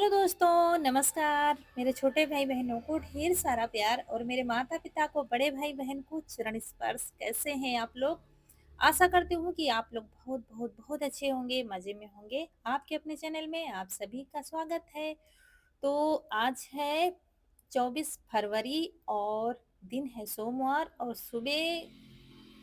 Hello दोस्तों, नमस्कार। मेरे छोटे भाई-बहनों को ढेर सारा प्यार और मेरे माता-पिता को, बड़े भाई-बहन को चरण स्पर्श। कैसे हैं आप लोग? आशा करती हूँ कि आप लोग बहुत अच्छे होंगे, मज़े में होंगे। आपके अपने चैनल में आप सभी का स्वागत है। तो आज है 24 फरवरी और दिन है सोमवार और सुबह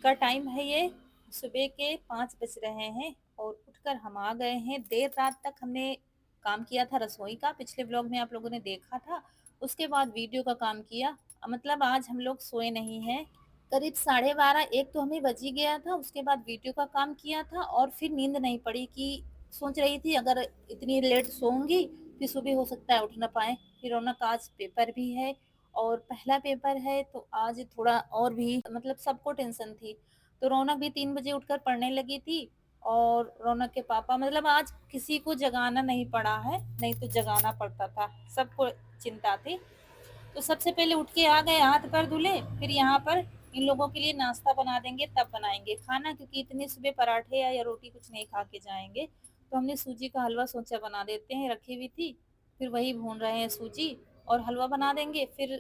का टाइम है ये। सुबह के 5 बज रहे हैं और उठकर हम आ गए हैं। देर रात तक हमने काम किया था रसोई का, पिछले व्लॉग में आप लोगों ने देखा था। उसके बाद वीडियो का काम किया। मतलब आज हम लोग सोए नहीं हैं। करीब 12:30 1 तो हमें बज ही गया था। उसके बाद वीडियो का काम किया था और फिर नींद नहीं पड़ी कि सोच रही थी अगर इतनी लेट सोऊंगी फिर सुबह हो सकता है उठ ना पाए। फिर रौनक आज पेपर भी है और पहला पेपर है तो आज थोड़ा और भी मतलब सबको टेंशन थी। तो रौनक भी 3 बजे उठकर पढ़ने लगी थी और रौनक के पापा मतलब आज किसी को जगाना नहीं पड़ा है, नहीं तो जगाना पड़ता था, सबको चिंता थी। तो सबसे पहले उठ के आ गए, हाथ पैर धुले, फिर यहाँ पर इन लोगों के लिए नाश्ता बना देंगे तब बनाएंगे खाना, क्योंकि इतनी सुबह पराठे या रोटी कुछ नहीं खा के जाएंगे। तो हमने सूजी का हलवा सोचा बना देते हैं, रखी हुई थी। फिर वही भून रहे हैं सूजी और हलवा बना देंगे। फिर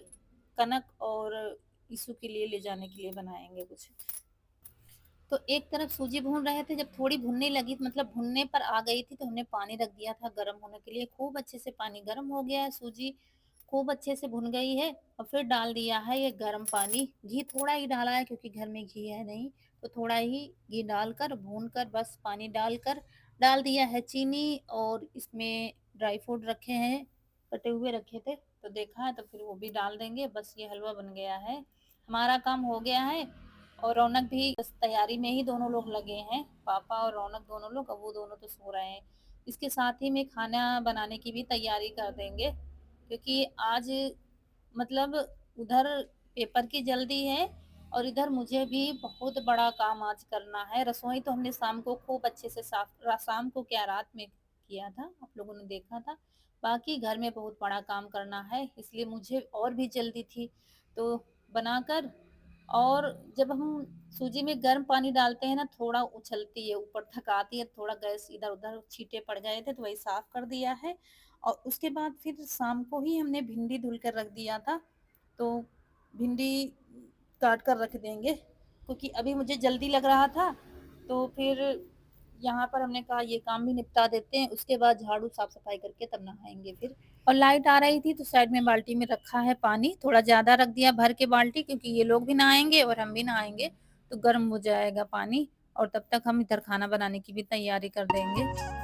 कनक और यीशु के लिए ले जाने के लिए बनाएंगे कुछ। तो एक तरफ सूजी भून रहे थे, जब थोड़ी भुनने लगी मतलब भुनने पर आ गई थी तो हमने पानी रख दिया था गर्म होने के लिए। खूब अच्छे से पानी गर्म हो गया है, सूजी खूब अच्छे से भुन गई है और फिर डाल दिया है ये गर्म पानी। घी थोड़ा ही डाला है क्योंकि घर में घी है नहीं, तो थोड़ा ही घी डालकर भून कर बस पानी डालकर डाल दिया है चीनी। और इसमें ड्राई फ्रूट रखे हैं, कटे हुए रखे थे तो देखा है, तो फिर वो भी डाल देंगे। बस ये हलवा बन गया है, हमारा काम हो गया है। और रौनक भी बस तैयारी में ही दोनों लोग लगे हैं, पापा और रौनक दोनों लोग। अब वो दोनों तो सो रहे हैं। इसके साथ ही में खाना बनाने की भी तैयारी कर देंगे, क्योंकि आज मतलब उधर पेपर की जल्दी है और इधर मुझे भी बहुत बड़ा काम आज करना है। रसोई तो हमने शाम को खूब अच्छे से शाम को क्या रात में किया था, आप लोगों ने देखा था। बाकी घर में बहुत बड़ा काम करना है, इसलिए मुझे और भी जल्दी थी। तो बनाकर और जब हम सूजी में गर्म पानी डालते हैं ना, थोड़ा उछलती है, ऊपर तक आती है, थोड़ा गैस इधर उधर छींटे पड़ गए थे तो वही साफ कर दिया है। और उसके बाद फिर शाम को ही हमने भिंडी धुल कर रख दिया था, तो भिंडी काट कर रख देंगे, क्योंकि अभी मुझे जल्दी लग रहा था। तो फिर यहाँ पर हमने कहा ये काम भी निपटा देते हैं, उसके बाद झाड़ू साफ सफाई करके तब नहाएंगे फिर। और लाइट आ रही थी तो साइड में बाल्टी में रखा है पानी, थोड़ा ज्यादा रख दिया भर के बाल्टी, क्योंकि ये लोग भी नहाएंगे और हम भी नहाएंगे तो गर्म हो जाएगा पानी। और तब तक हम इधर खाना बनाने की भी तैयारी कर देंगे।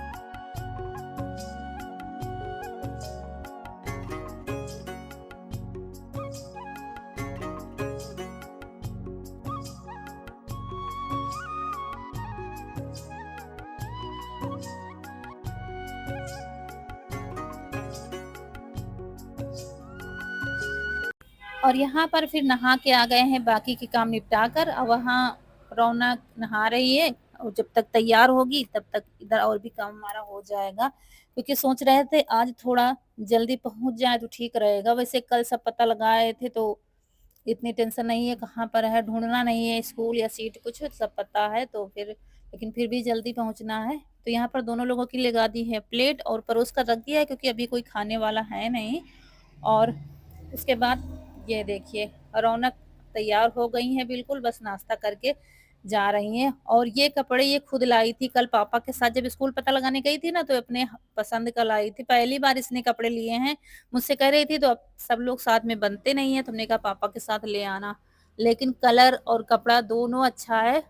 और यहाँ पर फिर नहा के आ गए हैं, बाकी के काम निपटा कर। अब वहाँ रौनक नहा रही है और जब तक तैयार होगी तब तक इधर और भी काम हमारा हो जाएगा, क्योंकि सोच रहे थे आज थोड़ा जल्दी पहुंच जाए तो ठीक रहेगा। वैसे कल सब पता लगाए थे तो इतनी टेंशन नहीं है, कहाँ पर है ढूंढना नहीं है, स्कूल या सीट कुछ सब पता है तो फिर, लेकिन फिर भी जल्दी पहुंचना है। तो यहाँ पर दोनों लोगों की लगा दी है प्लेट और परोस कर रख दिया है, क्योंकि अभी कोई खाने वाला है नहीं। और उसके बाद ये देखिए रौनक तैयार हो गई है बिल्कुल, बस नाश्ता करके जा रही हैं। और ये कपड़े ये खुद लाई थी, कल पापा के साथ जब स्कूल पता लगाने गई थी ना तो अपने पसंद का लाई थी। पहली बार इसने कपड़े लिए हैं, मुझसे कह रही थी तो अब सब लोग साथ में बनते नहीं है, तुमने कहा पापा के साथ ले आना। लेकिन कलर और कपड़ा दोनों अच्छा है।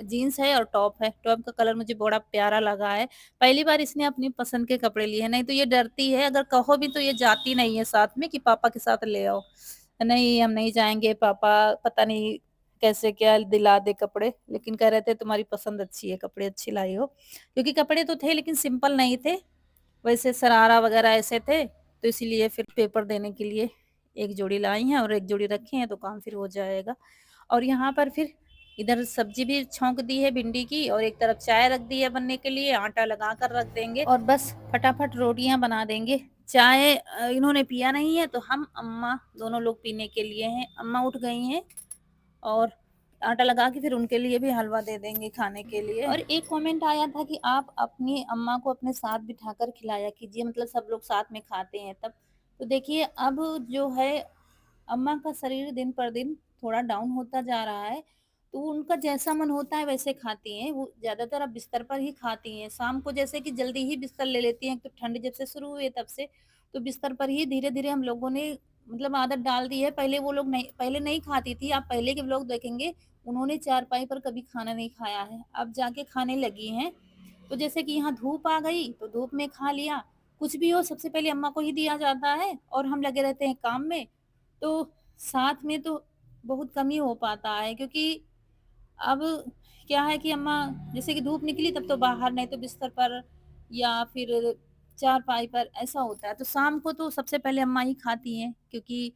जीन्स है और टॉप है, टॉप का कलर मुझे बड़ा प्यारा लगा है। पहली बार इसने अपनी पसंद के कपड़े लिए हैं, नहीं तो ये डरती है, अगर कहो भी तो ये जाती नहीं है साथ में कि पापा के साथ ले आओ। नहीं हम नहीं जाएंगे, पापा पता नहीं कैसे क्या दिला दे कपड़े। लेकिन कह रहे थे तुम्हारी पसंद अच्छी है, कपड़े अच्छी लाई हो। क्योंकि कपड़े तो थे लेकिन सिंपल नहीं थे, वैसे शरारा वगैरह ऐसे थे, तो इसीलिए फिर पेपर देने के लिए एक जोड़ी लाई हैं और एक जोड़ी रखे हैं तो काम फिर हो जाएगा। और यहाँ पर फिर इधर सब्जी भी छौंक दी है भिंडी की, और एक तरफ चाय रख दी है बनने के लिए, आटा लगा कर रख देंगे और बस फटाफट रोटियां बना देंगे। चाय इन्होंने पिया नहीं है तो हम अम्मा दोनों लोग पीने के लिए हैं। अम्मा उठ गई हैं और आटा लगा के फिर उनके लिए भी हलवा दे देंगे खाने के लिए। और एक कमेंट आया था कि आप अपनी अम्मा को अपने साथ बिठाकर खिलाया कीजिए, मतलब सब लोग साथ में खाते हैं तब। तो देखिए अब जो है अम्मा का शरीर दिन पर दिन थोड़ा डाउन होता जा रहा है, तो उनका जैसा मन होता है वैसे खाती हैं। वो ज़्यादातर अब बिस्तर पर ही खाती हैं। शाम को जैसे कि जल्दी ही बिस्तर ले लेती हैं, तो ठंड जब से शुरू हुई है तब से, तो बिस्तर पर ही धीरे-धीरे हम लोगों ने मतलब आदत डाल दी है। पहले नहीं खाती थी, आप पहले के व्लॉग देखेंगे, उन्होंने चारपाई पर कभी खाना नहीं खाया है, अब जाके खाने लगी हैं। तो जैसे कि यहाँ धूप आ गई, तो धूप में खा लिया। कुछ भी हो सबसे पहले अम्मा को ही दिया जाता है और हम लगे रहते हैं काम में। तो साथ में तो बहुत कम ही हो पाता है, क्योंकि अब क्या है कि अम्मा जैसे कि धूप निकली तब तो बाहर, नहीं तो बिस्तर पर या फिर चारपाई पर ऐसा होता है। तो शाम को तो सबसे पहले अम्मा ही खाती हैं, क्योंकि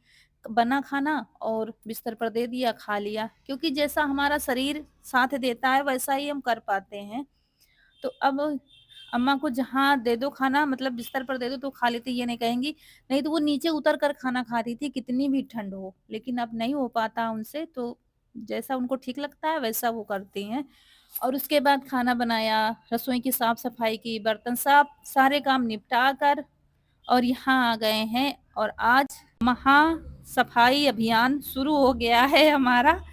बना खाना और बिस्तर पर दे दिया, खा लिया। क्योंकि जैसा हमारा शरीर साथ देता है वैसा ही हम कर पाते हैं। तो अब अम्मा को जहाँ दे दो खाना, मतलब बिस्तर पर दे दो तो खा लेती, ये नहीं कहेंगी। नहीं तो वो नीचे उतर कर खाना खाती थी कितनी भी ठंड हो, लेकिन अब नहीं हो पाता उनसे, तो जैसा उनको ठीक लगता है वैसा वो करती हैं। और उसके बाद खाना बनाया, रसोई की साफ-सफाई की, बर्तन साफ, सारे काम निपटा कर और यहाँ आ गए हैं। और आज महा सफाई अभियान शुरू हो गया है हमारा।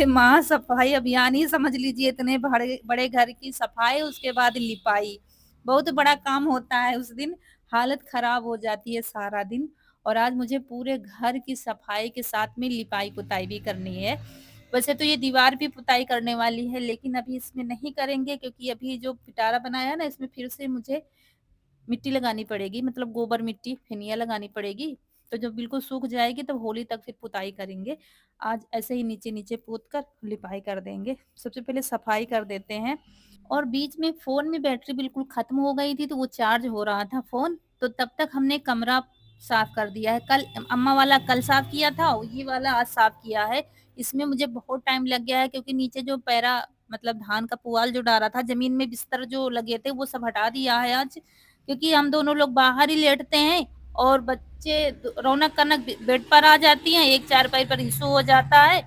महा सफाई अभियान ही समझ लीजिए, इतने बड़े बड़े घर की सफाई, उसके बाद लिपाई, बहुत बड़ा काम होता है उस दिन। हालत खराब हो जाती है सारा दिन। और आज मुझे पूरे घर की सफाई के साथ में लिपाई पुताई भी करनी है। वैसे तो ये दीवार भी पुताई करने वाली है, लेकिन अभी इसमें नहीं करेंगे, क्योंकि अभी जो पिटारा बनाया है ना, इसमें फिर से मुझे मिट्टी लगानी पड़ेगी, मतलब गोबर मिट्टी फिनिया लगानी पड़ेगी। तो जब बिल्कुल सूख जाएगी तब होली तक फिर पुताई करेंगे। आज ऐसे ही नीचे-नीचे पोत कर लिपाई कर देंगे। सबसे पहले सफाई कर देते हैं। और बीच में फ़ोन में बैटरी बिल्कुल ख़त्म हो गई थी, तो वो चार्ज हो रहा था फ़ोन, तो तब तक हमने कमरा साफ़ कर दिया है। कल अम्मा वाला कल साफ़ किया था, ये वाला आज साफ़ किया है। इसमें मुझे बहुत टाइम लग गया है, क्योंकि नीचे जो पैरा मतलब धान का पुआल जो डाला था, ज़मीन में बिस्तर जो लगे थे, वो सब हटा दिया है आज। क्योंकि हम दोनों लोग बाहर ही लेटते हैं और बच्चे रौनक-कनक बेड पर आ जाती हैं, एक चारपाई पर इश्यू हो जाता है,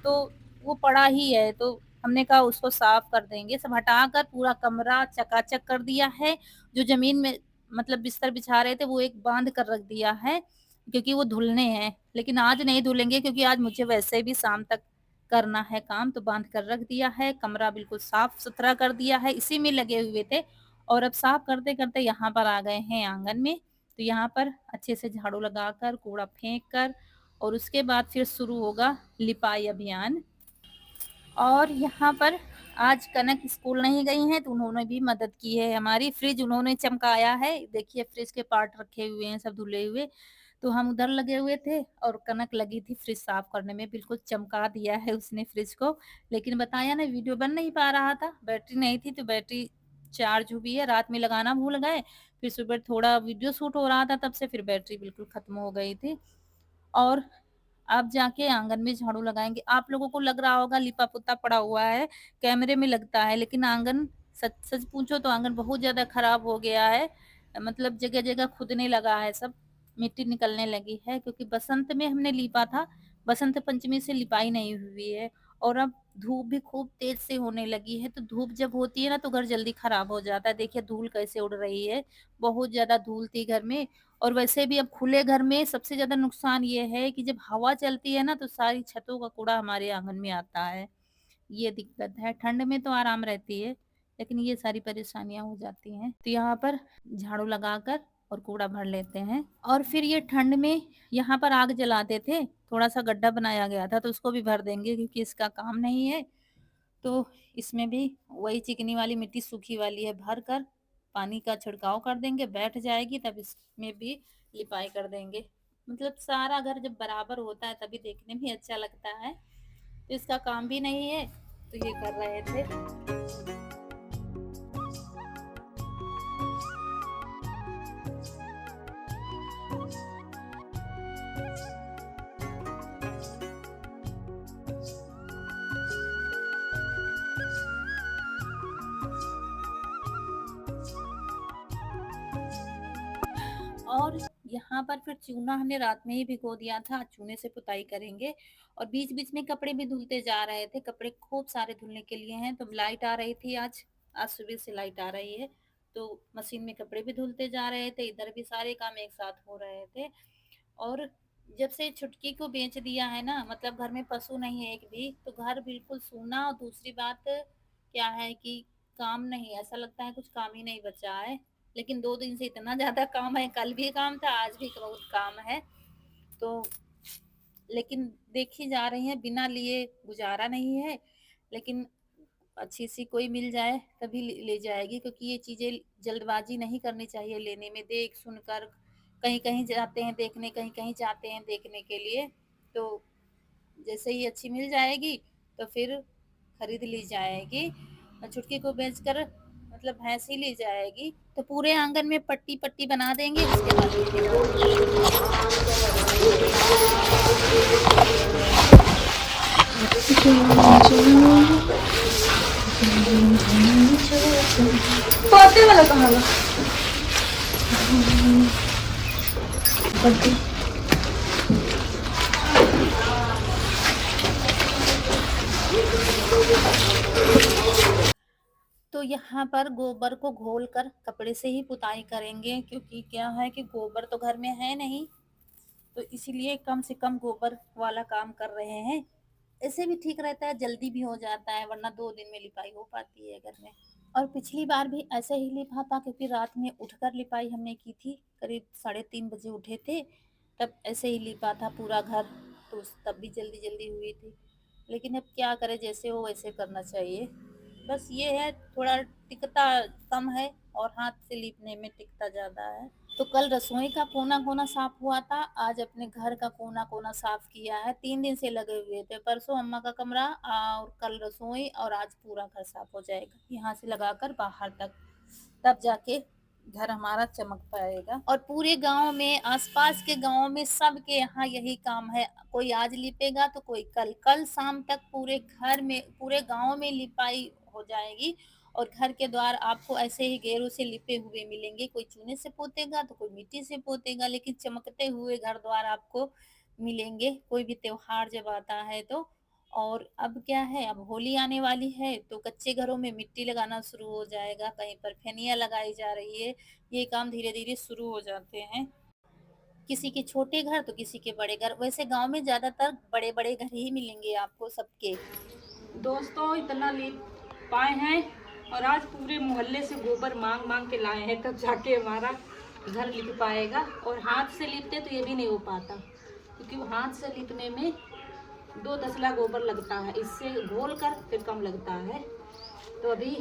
तो वो पड़ा ही है। तो हमने कहा उसको साफ कर देंगे, सब हटाकर पूरा कमरा चकाचक कर दिया है। जो ज़मीन में मतलब बिस्तर बिछा रहे थे वो एक बाँध कर रख दिया है, क्योंकि वो धुलने हैं। लेकिन आज नहीं धुलेंगे, क्योंकि आज मुझे वैसे भी शाम तक करना है काम, तो बाँध कर रख दिया है। कमरा बिल्कुल साफ-सुथरा कर दिया है, इसी में लगे हुए थे। और अब साफ करते-करते यहाँ पर आ गए हैं आँगन में। तो यहाँ पर अच्छे से झाड़ू लगाकर, कूड़ा फेंक कर और उसके बाद फिर शुरू होगा लिपाई अभियान। और यहाँ पर आज कनक स्कूल नहीं गई हैं, तो उन्होंने भी मदद की है हमारी। फ्रिज उन्होंने चमकाया है, देखिए फ्रिज के पार्ट रखे हुए हैं सब धुले हुए। तो हम उधर लगे हुए थे और कनक लगी थी फ्रिज साफ करने में, बिल्कुल चमका दिया है उसने फ्रिज को। लेकिन बताया ना, वीडियो बन नहीं पा रहा था, बैटरी नहीं थी, तो बैटरी चार्ज हुई है, रात में लगाना भूल गए। फिर सुबह थोड़ा वीडियो शूट हो रहा था, तब से फिर बैटरी बिल्कुल खत्म हो गई थी। और अब जाके आंगन में झाड़ू लगाएँगे। आप लोगों को लग रहा होगा लिपा-पोता पड़ा हुआ है, कैमरे में लगता है, लेकिन आंगन सच सच पूछो तो आंगन बहुत ज़्यादा खराब हो गया है। मतलब जगह-जगह खुदने लगा है सब, मिट्टी निकलने लगी है, क्योंकि बसंत में हमने लीपा था, बसंत पंचमी से लिपाई नहीं हुई है। और अब धूप भी खूब तेज़ से होने लगी है, तो धूप जब होती है ना तो घर जल्दी खराब हो जाता है। देखिए धूल कैसे उड़ रही है, बहुत ज़्यादा धूल थी घर में। और वैसे भी अब खुले घर में सबसे ज़्यादा नुकसान ये है कि जब हवा चलती है ना, तो सारी छतों का कूड़ा हमारे आँगन में आता है, ये दिक्कत है। ठंड में तो आराम रहती है, लेकिन ये सारी परेशानियाँ हो जाती हैं। तो यहाँ पर झाड़ू लगाकर और कूड़ा भर लेते हैं। और फिर ये ठंड में यहाँ पर आग जलाते थे, थोड़ा-सा गड्ढा बनाया गया था, तो उसको भी भर देंगे, क्योंकि इसका काम नहीं है। तो इसमें भी वही चिकनी वाली मिट्टी, सूखी वाली है, भर कर पानी का छिड़काव कर देंगे, बैठ जाएगी, तब इसमें भी लिपाई कर देंगे। मतलब सारा घर जब बराबर होता है तभी देखने में अच्छा लगता है। तो इसका काम भी नहीं है, तो ये कर रहे थे। और यहाँ पर फिर चूना हमने रात में ही भिगो दिया था, चूने से पुताई करेंगे। और बीच-बीच में कपड़े भी धुलते जा रहे थे, कपड़े खूब सारे धुलने के लिए हैं। तो लाइट आ रही थी आज सुबह से लाइट आ रही है, तो मशीन में कपड़े भी धुलते जा रहे थे, इधर भी सारे काम एक साथ हो रहे थे। और जब से छुटकी को बेच दिया है ना, मतलब घर में पशु नहीं है एक भी, तो घर बिल्कुल सूना। और दूसरी बात क्या है कि काम नहीं, ऐसा लगता है कुछ काम ही नहीं बचा है। लेकिन 2 दिन से इतना ज़्यादा काम है, कल भी काम था, आज भी बहुत काम है। तो लेकिन देखी जा रही है, बिना लिए गुज़ारा नहीं है। लेकिन अच्छी-सी कोई मिल जाए तभी ले जाएगी, क्योंकि ये चीज़ें जल्दबाज़ी नहीं करनी चाहिए लेने में। देख सुनकर कहीं-कहीं जाते हैं देखने, कहीं-कहीं जाते हैं देखने के लिए। तो जैसे ही अच्छी मिल जाएगी तो फिर खरीद ली जाएगी। छुटकी को बेचकर मतलब भैंस ही ली जाएगी। तो पूरे आंगन में पट्टी पट्टी बना देंगे, उसके बाद लेके पोते वाला कहाँ ला? तो यहाँ पर गोबर को घोल कर कपड़े से ही पुताई करेंगे, क्योंकि क्या है कि गोबर तो घर में है नहीं। तो इसीलिए कम से कम गोबर वाला काम कर रहे हैं। ऐसे भी ठीक रहता है, जल्दी भी हो जाता है, वरना 2 दिन में लिपाई हो पाती है घर में। और पिछली बार भी ऐसे ही लिपा था, क्योंकि रात में उठकर लिपाई हमने की थी, करीब 3:30 बजे उठे थे, तब ऐसे ही लिपा था पूरा घर। तो तब भी जल्दी जल्दी हुई थी। लेकिन अब क्या करें, जैसे हो वैसे करना चाहिए। बस ये है, थोड़ा टिकता कम है और हाथ से लीपने में टिकता ज़्यादा है। तो कल रसोई का कोना कोना साफ हुआ था, आज अपने घर का कोना कोना साफ किया है। 3 दिन से लगे हुए थे, परसों अम्मा का कमरा और कल रसोई, और आज पूरा घर साफ हो जाएगा, यहाँ से लगाकर बाहर तक। तब जाके घर हमारा चमक पाएगा। और पूरे गांव में, आसपास के गांव में, सबके यहाँ यही काम है। कोई आज लिपेगा तो कोई कल, कल शाम तक पूरे घर में, पूरे गांव में लिपाई हो जाएगी। और घर के द्वार आपको ऐसे ही गेरों से लिपे हुए मिलेंगे, कोई चूने से पोतेगा तो कोई मिट्टी से पोतेगा, लेकिन चमकते हुए घर द्वार आपको मिलेंगे, कोई भी त्योहार जब आता है तो। और अब क्या है, अब होली आने वाली है, तो कच्चे घरों में मिट्टी लगाना शुरू हो जाएगा, कहीं पर फेनिया लगाई जा रही है। ये काम धीरे धीरे शुरू हो जाते हैं। किसी के छोटे घर तो किसी के बड़े घर, वैसे गांव में ज्यादातर बड़े बड़े घर ही मिलेंगे आपको सबके। दोस्तों इतना लिप पाए हैं और आज पूरे मोहल्ले से गोबर मांग मांग के लाए हैं, तब जाके हमारा घर लिप पाएगा। और हाथ से लिपते तो ये भी नहीं हो पाता, क्योंकि हाथ से लिपने में 2 तसला गोबर लगता है, इससे घोल कर फिर कम लगता है। तो अभी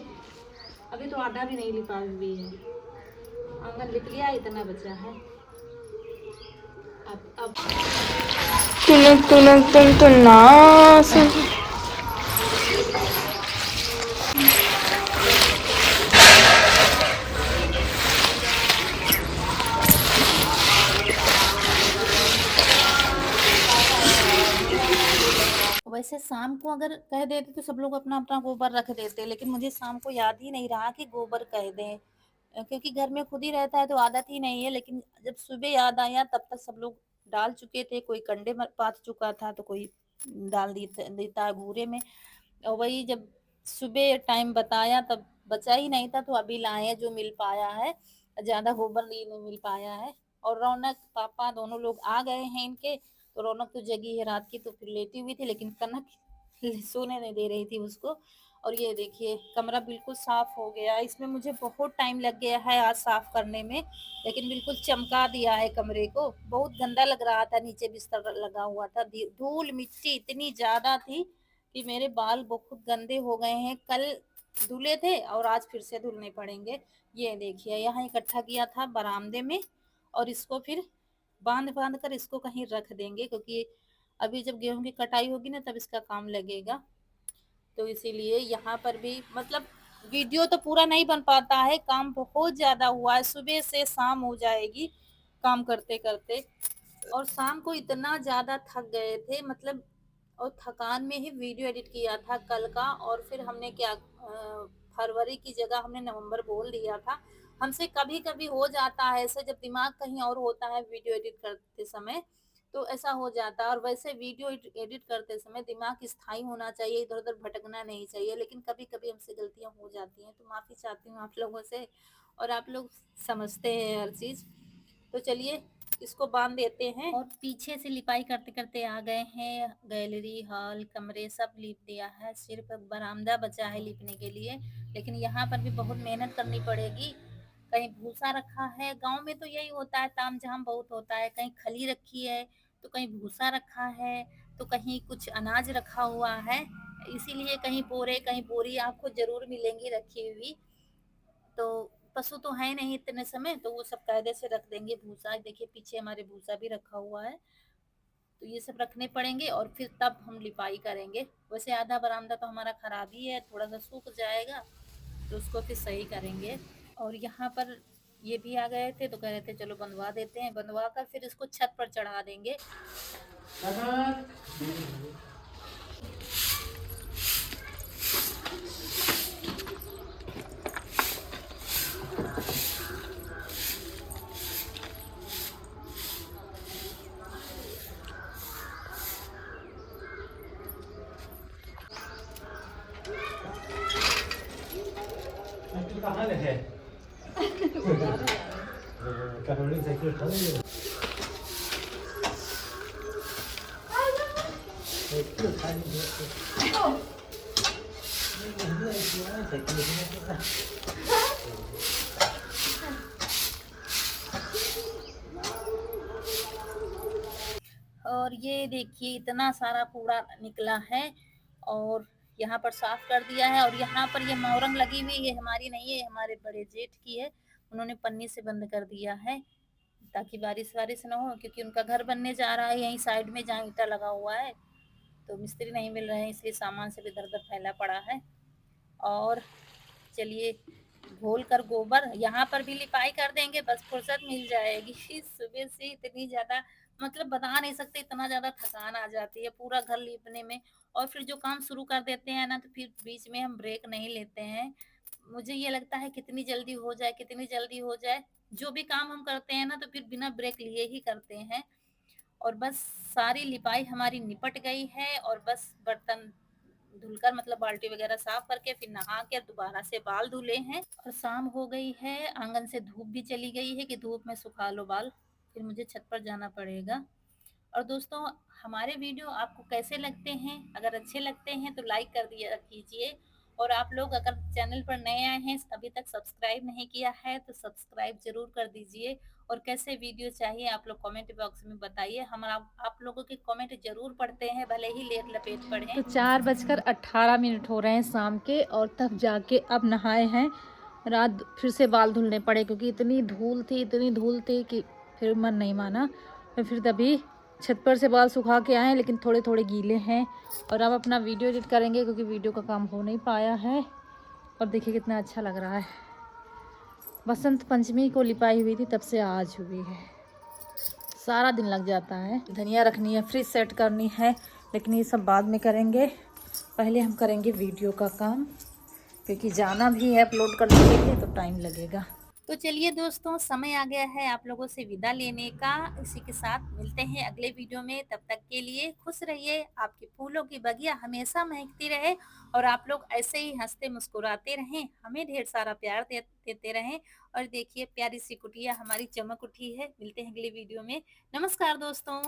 अभी तो आधा भी नहीं लिपा हुई है, आंगन लिप गया, इतना बचा है। अब तुनक तुनक तुन तुनास। वैसे शाम को अगर कह देते तो सब लोग अपना अपना गोबर रख देते, लेकिन मुझे शाम को याद ही नहीं रहा कि गोबर कह दें। क्योंकि घर में खुद ही रहता है तो आदत ही नहीं है। लेकिन जब सुबह याद आया तब तक सब लोग डाल चुके थे, कोई कंडे में पात चुका था तो कोई डाल देता है घूरे में। और वही जब सुबह टाइम बताया तब बचा ही नहीं था, तो अभी लाए हैं जो मिल पाया है। ज्यादा गोबर नहीं मिल पाया है। और रौनक पापा दोनों लोग आ गए हैं इनके, तो रौनक तो जगी है रात की, तो फिर लेटी हुई थी, लेकिन कनक सोने नहीं दे रही थी उसको। और ये देखिए कमरा बिल्कुल साफ हो गया। इसमें मुझे बहुत टाइम लग गया है आज साफ करने में, लेकिन बिल्कुल चमका दिया है कमरे को। बहुत गंदा लग रहा था, नीचे बिस्तर लगा हुआ था, धूल मिट्टी इतनी ज्यादा थी कि मेरे बाल बहुत गंदे हो गए हैं। कल धुले थे और आज फिर से धुलने पड़ेंगे। ये देखिए यहाँ इकट्ठा किया था बरामदे में, और इसको फिर बांध बांध कर इसको कहीं रख देंगे, क्योंकि अभी जब गेहूं की कटाई होगी ना तब इसका काम लगेगा। तो इसीलिए यहाँ पर भी मतलब वीडियो तो पूरा नहीं बन पाता है, काम बहुत ज्यादा हुआ है, सुबह से शाम हो जाएगी काम करते करते। और शाम को इतना ज्यादा थक गए थे, मतलब और थकान में ही वीडियो एडिट किया था कल का। और फिर हमने क्या फरवरी की जगह हमने नवंबर बोल दिया था, हमसे कभी-कभी हो जाता है ऐसे, जब दिमाग कहीं और होता है वीडियो एडिट करते समय, तो ऐसा हो जाता है। और वैसे वीडियो एडिट करते समय दिमाग स्थायी होना चाहिए, इधर-उधर भटकना नहीं चाहिए, लेकिन कभी-कभी हमसे गलतियाँ हो जाती हैं, तो माफ़ी चाहती हूँ आप लोगों से, और आप लोग समझते हैं हर चीज़। तो चलिए इसको बांध देते हैं, और पीछे से लिपाई करते-करते आ गए हैं। गैलरी, हॉल, कमरे सब लीप दिया है, सिर्फ एक बरामदा बचा है लीपने के लिए, लेकिन यहाँ पर भी बहुत मेहनत करनी पड़ेगी। कहीं भूसा रखा है, गाँव में तो यही होता है, तामझाम बहुत होता है, कहीं खली रखी है, तो कहीं भूसा रखा है, तो कहीं कुछ अनाज रखा हुआ है, इसीलिए कहीं बोरे, कहीं बोरी आपको ज़रूर मिलेंगी रखी हुई। तो पशु तो है नहीं इतने समय, तो वो सब कायदे से रख देंगे भूसा। देखिए पीछे हमारे भूसा भी रखा हुआ है, तो ये सब रखने पड़ेंगे और फिर तब हम लिपाई करेंगे। वैसे आधा बरामदा तो हमारा खराब ही है, थोड़ा सा सूख जाएगा तो उसको फिर सही करेंगे। और यहाँ पर ये भी आ गए थे, तो कह रहे थे चलो बंधवा देते हैं, बंधवा कर फिर इसको छत पर चढ़ा देंगे। कहाँ है करोड़ी साइकिल उठा लेंगे साइकिल उठा लेंगे साइकिल और ये देखिए इतना सारा कूड़ा निकला है, और यहाँ पर साफ कर दिया है। और यहाँ पर ये मोरंग लगी हुई, ये हमारी नहीं है, हमारे बड़े जेठ की है। उन्होंने पन्नी से बंद कर दिया है ताकि बारिश वारिश ना हो, क्योंकि उनका घर बनने जा रहा है यहीं साइड में जहाँ ईंटा लगा हुआ है, तो मिस्त्री नहीं मिल रहे हैं, इसलिए सामान सब इधर उधर फैला पड़ा है। और चलिए घोल कर गोबर यहाँ पर भी लिपाई कर देंगे, बस फुर्सत मिल जाएगी। सुबह से इतनी ज़्यादा, मतलब बता नहीं सकते, इतना ज़्यादा थकान आ जाती है पूरा घर लीपने में। और फिर जो काम शुरू कर देते हैं ना, तो फिर बीच में हम ब्रेक नहीं लेते हैं। मुझे ये लगता है कितनी जल्दी हो जाए, कितनी जल्दी हो जाए। जो भी काम हम करते हैं ना, तो फिर बिना ब्रेक लिए ही करते हैं। और बस सारी लिपाई हमारी निपट गई है, और बस बर्तन धुलकर, मतलब बाल्टी वगैरह साफ करके फिर नहा के दोबारा से बाल धुले हैं। और शाम हो गई है, आंगन से धूप भी चली गई है कि धूप में सुखा लो बाल, फिर मुझे छत पर जाना पड़ेगा। और दोस्तों, हमारे वीडियो आपको कैसे लगते हैं? अगर अच्छे लगते हैं तो लाइक कर दिया कीजिए, और आप लोग अगर चैनल पर नए आए हैं, अभी तक सब्सक्राइब नहीं किया है, तो सब्सक्राइब ज़रूर कर दीजिए। और कैसे वीडियो चाहिए आप लोग कमेंट बॉक्स में बताइए, हम आप लोगों के कमेंट ज़रूर पढ़ते हैं, भले ही लेट लपेट पढ़ें। तो 4:18 हो रहे हैं शाम के, और तब जाके अब नहाए हैं। रात फिर से बाल धुलने पड़े क्योंकि इतनी धूल थी कि फिर मन नहीं माना। तो फिर तभी छत पर से बाल सुखा के आए, लेकिन थोड़े थोड़े गीले हैं। और अब अपना वीडियो एडिट करेंगे क्योंकि वीडियो का काम हो नहीं पाया है। और देखिए कितना अच्छा लग रहा है। बसंत पंचमी को लिपाई हुई थी, तब से आज हुई है। सारा दिन लग जाता है। धनिया रखनी है, फ्रिज सेट करनी है, लेकिन ये सब बाद में करेंगे। पहले हम करेंगे वीडियो का काम, क्योंकि जाना भी है अपलोड करने के लिए, तो टाइम लगेगा। तो चलिए दोस्तों, समय आ गया है आप लोगों से विदा लेने का। इसी के साथ मिलते हैं अगले वीडियो में। तब तक के लिए खुश रहिए, आपके फूलों की बगिया हमेशा महकती रहे, और आप लोग ऐसे ही हंसते मुस्कुराते रहें, हमें ढेर सारा प्यार देते रहें। और देखिए प्यारी सी कुटिया हमारी चमक उठी है। मिलते हैं अगले वीडियो में। नमस्कार दोस्तों।